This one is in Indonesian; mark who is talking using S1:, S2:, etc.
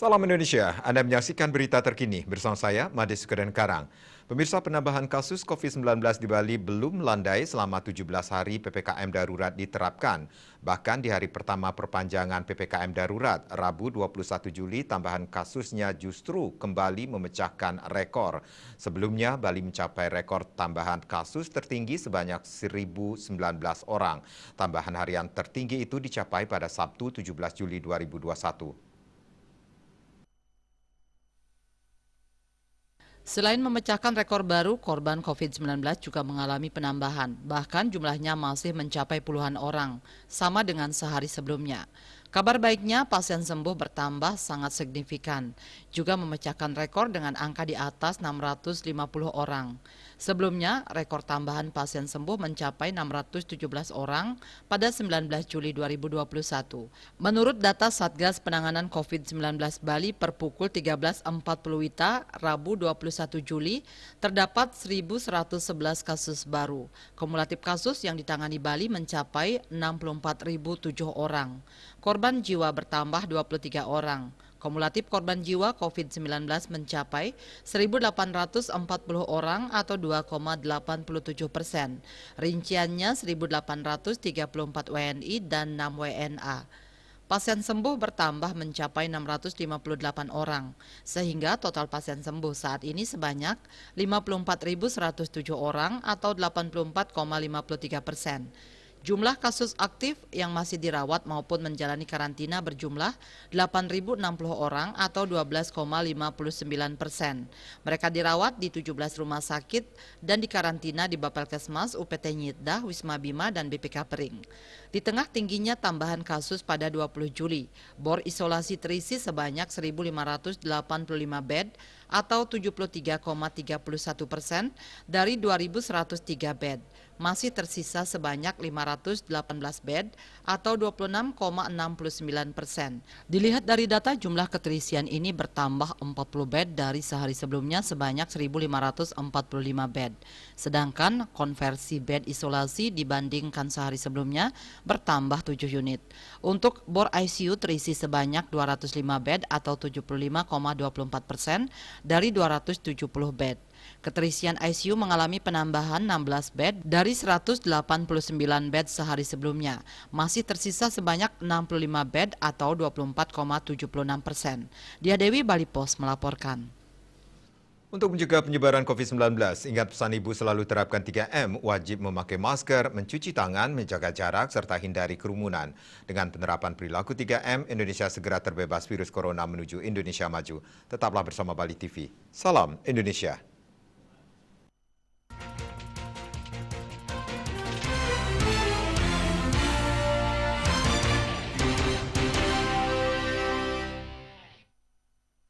S1: Salam Indonesia, Anda menyaksikan berita terkini bersama saya, Made Sukadan Karang. Pemirsa, penambahan kasus COVID-19 di Bali belum melandai selama 17 hari PPKM darurat diterapkan. Bahkan di hari pertama perpanjangan PPKM darurat, Rabu 21 Juli, tambahan kasusnya justru kembali memecahkan rekor. Sebelumnya, Bali mencapai rekor tambahan kasus tertinggi sebanyak 1.019 orang. Tambahan harian tertinggi itu dicapai pada Sabtu 17 Juli 2021.
S2: Selain memecahkan rekor baru, korban COVID-19 juga mengalami penambahan. Bahkan jumlahnya masih mencapai puluhan orang, sama dengan sehari sebelumnya. Kabar baiknya, pasien sembuh bertambah sangat signifikan, juga memecahkan rekor dengan angka di atas 650 orang. Sebelumnya, rekor tambahan pasien sembuh mencapai 617 orang pada 19 Juli 2021. Menurut data Satgas Penanganan COVID-19 Bali per pukul 13.40 WITA, Rabu 21 Juli, terdapat 1.111 kasus baru. Kumulatif kasus yang ditangani Bali mencapai 64.007 orang. Korban jiwa bertambah 23 orang. Kumulatif korban jiwa COVID-19 mencapai 1.840 orang atau 2,87%. Rinciannya 1.834 WNI dan 6 WNA. Pasien sembuh bertambah mencapai 658 orang, sehingga total pasien sembuh saat ini sebanyak 54.107 orang atau 84,53%. Jumlah kasus aktif yang masih dirawat maupun menjalani karantina berjumlah 8.060 orang atau 12,59%. Mereka dirawat di 17 rumah sakit dan dikarantina di Bapelkesmas, UPT Nyitdah, Wisma Bima, dan BPK Pering. Di tengah tingginya tambahan kasus pada 20 Juli, bor isolasi terisi sebanyak 1.585 bed atau 73,31% dari 2.103 bed. Masih tersisa sebanyak 518 bed atau 26,69%. Dilihat dari data, jumlah keterisian ini bertambah 40 bed dari sehari sebelumnya sebanyak 1.545 bed. Sedangkan konversi bed isolasi dibandingkan sehari sebelumnya bertambah 7 unit. Untuk bor ICU terisi sebanyak 205 bed atau 75,24% dari 270 bed. Keterisian ICU mengalami penambahan 16 bed dari 189 bed sehari sebelumnya. Masih tersisa sebanyak 65 bed atau 24,76%. Dia Dewi, Bali Pos melaporkan.
S1: Untuk mencegah penyebaran COVID-19, ingat pesan Ibu selalu terapkan 3M, wajib memakai masker, mencuci tangan, menjaga jarak, serta hindari kerumunan. Dengan penerapan perilaku 3M, Indonesia segera terbebas virus corona menuju Indonesia maju. Tetaplah bersama Bali TV. Salam Indonesia.